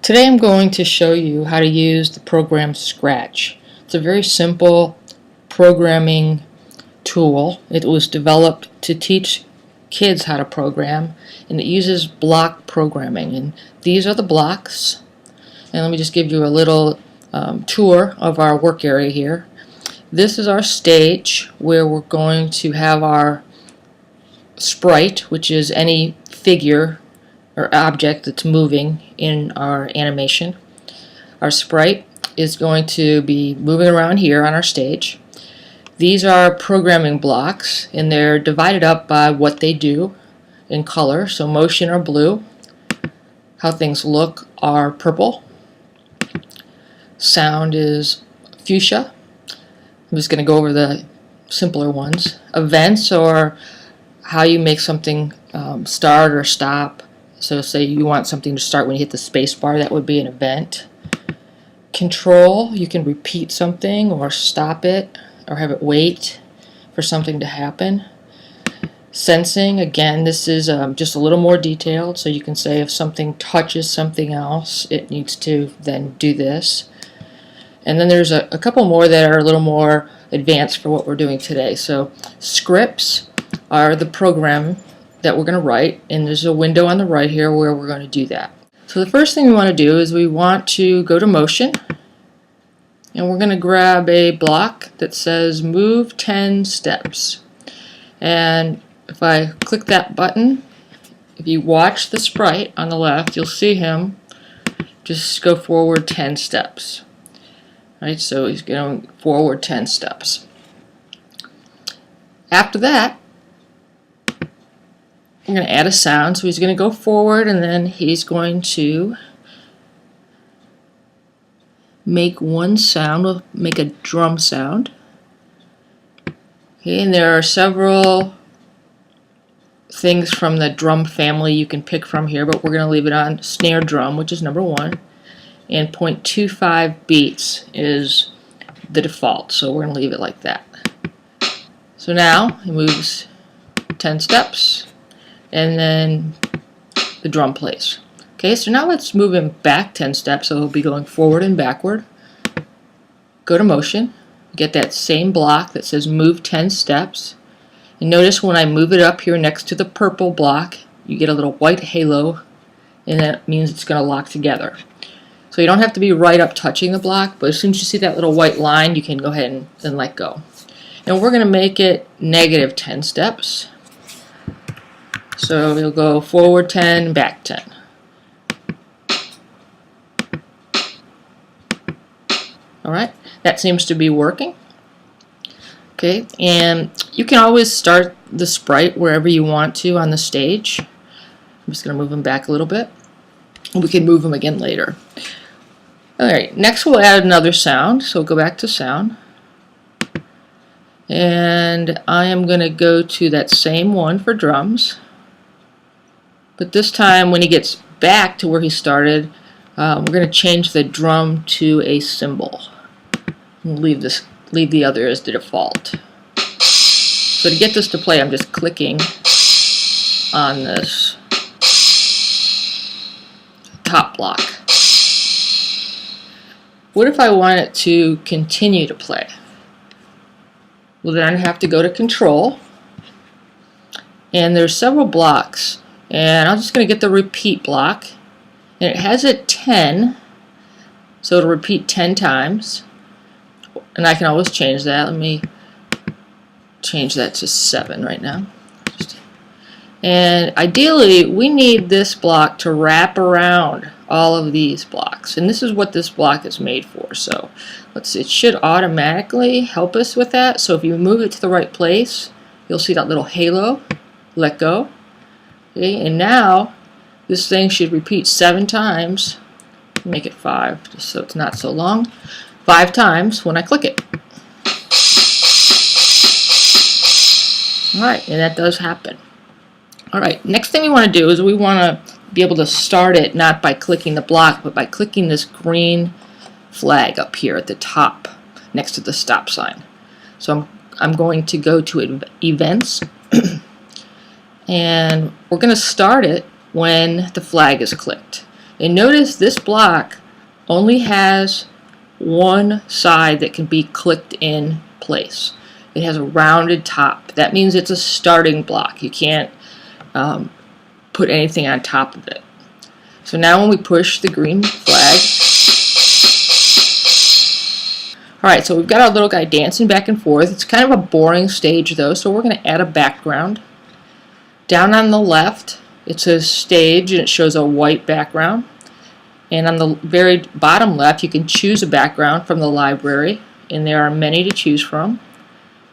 Today I'm going to show you how to use the program Scratch. It's a very simple programming tool. It was developed to teach kids how to program, and it uses block programming. And these are the blocks. And let me just give you a little tour of our work area here. This is our stage where we're going to have our sprite, which is any figure or object that's moving in our animation. Our sprite is going to be moving around here on our stage. These are programming blocks, and they're divided up by what they do in color. So motion are blue, how things look are purple, sound is fuchsia. I'm just going to go over the simpler ones. Events are how you make something start or stop. So say you want something to start when you hit the space bar, that would be an event. Control, you can repeat something or stop it or have it wait for something to happen. Sensing, again, this is just a little more detailed, so you can say if something touches something else, it needs to then do this. And then there's a couple more that are a little more advanced for what we're doing today. So scripts are the program that we're going to write, and there's a window on the right here where we're going to do that. So the first thing we want to do is we want to go to motion, and we're going to grab a block that says move 10 steps. And if I click that button, if you watch the sprite on the left, you'll see him just go forward 10 steps. Right, so he's going forward 10 steps. After that, I'm going to add a sound, so he's going to go forward, and then he's going to make one sound. We'll make a drum sound. Okay, and there are several things from the drum family you can pick from here, but we're going to leave it on snare drum, which is number 1, and 0.25 beats is the default, so we're going to leave it like that. So now he moves 10 steps, and then the drum plays. Okay, so now let's move him back 10 steps, so he'll be going forward and backward. Go to motion, get that same block that says move 10 steps, and notice when I move it up here next to the purple block, you get a little white halo, and that means it's going to lock together. So you don't have to be right up touching the block, but as soon as you see that little white line, you can go ahead and let go. And we're going to make it negative 10 steps. So we'll go forward 10, back 10. Alright, that seems to be working. Okay, and you can always start the sprite wherever you want to on the stage. I'm just going to move him back a little bit. We can move him again later. Alright, next we'll add another sound. So we'll go back to sound. And I am going to go to that same one for drums. But this time when he gets back to where he started, we're going to change the drum to a cymbal. We'll leave the other as the default. So to get this to play, I'm just clicking on this top block. What if I want it to continue to play? Well, then I have to go to Control, and there's several blocks, and I'm just going to get the repeat block, and it has a 10, so it'll repeat 10 times, and I can always change that. Let me change that to 7 right now. And ideally, we need this block to wrap around all of these blocks, and this is what this block is made for. So let's see, it should automatically help us with that. So if you move it to the right place, you'll see that little halo. Let go. Okay, and now this thing should repeat 7 times. Make it 5 just so it's not so long. 5 times when I click it. Alright, and that does happen. Alright, next thing we want to do is we want to be able to start it not by clicking the block, but by clicking this green flag up here at the top next to the stop sign. So I'm going to go to Events, and we're going to start it when the flag is clicked. And notice this block only has one side that can be clicked in place. It has a rounded top. That means it's a starting block. You can't put anything on top of it. So now when we push the green flag, alright, so we've got our little guy dancing back and forth. It's kind of a boring stage though, so we're going to add a background. Down on the left it says stage and it shows a white background. And on the very bottom left you can choose a background from the library, and there are many to choose from.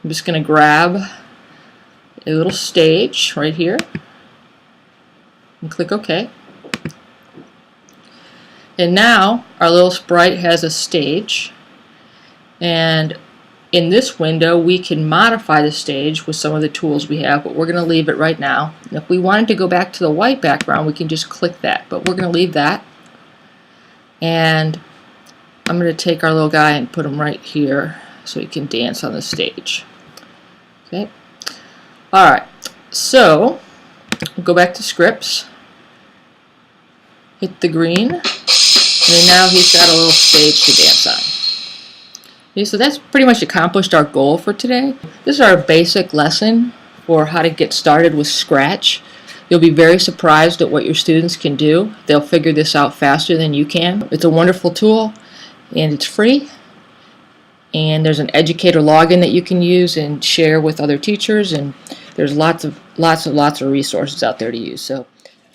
I'm just going to grab a little stage right here and click OK. And now our little sprite has a stage, and in this window we can modify the stage with some of the tools we have, but we're going to leave it right now. And if we wanted to go back to the white background we can just click that, but we're going to leave that. And I'm going to take our little guy and put him right here so he can dance on the stage. Okay. Alright, so we'll go back to scripts, hit the green, and now he's got a little stage to dance on. Okay, so that's pretty much accomplished our goal for today. This is our basic lesson for how to get started with Scratch. You'll be very surprised at what your students can do. They'll figure this out faster than you can. It's a wonderful tool and it's free. And there's an educator login that you can use and share with other teachers, and there's lots of resources out there to use. So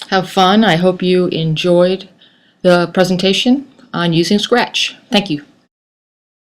have fun. I hope you enjoyed the presentation on using Scratch. Thank you.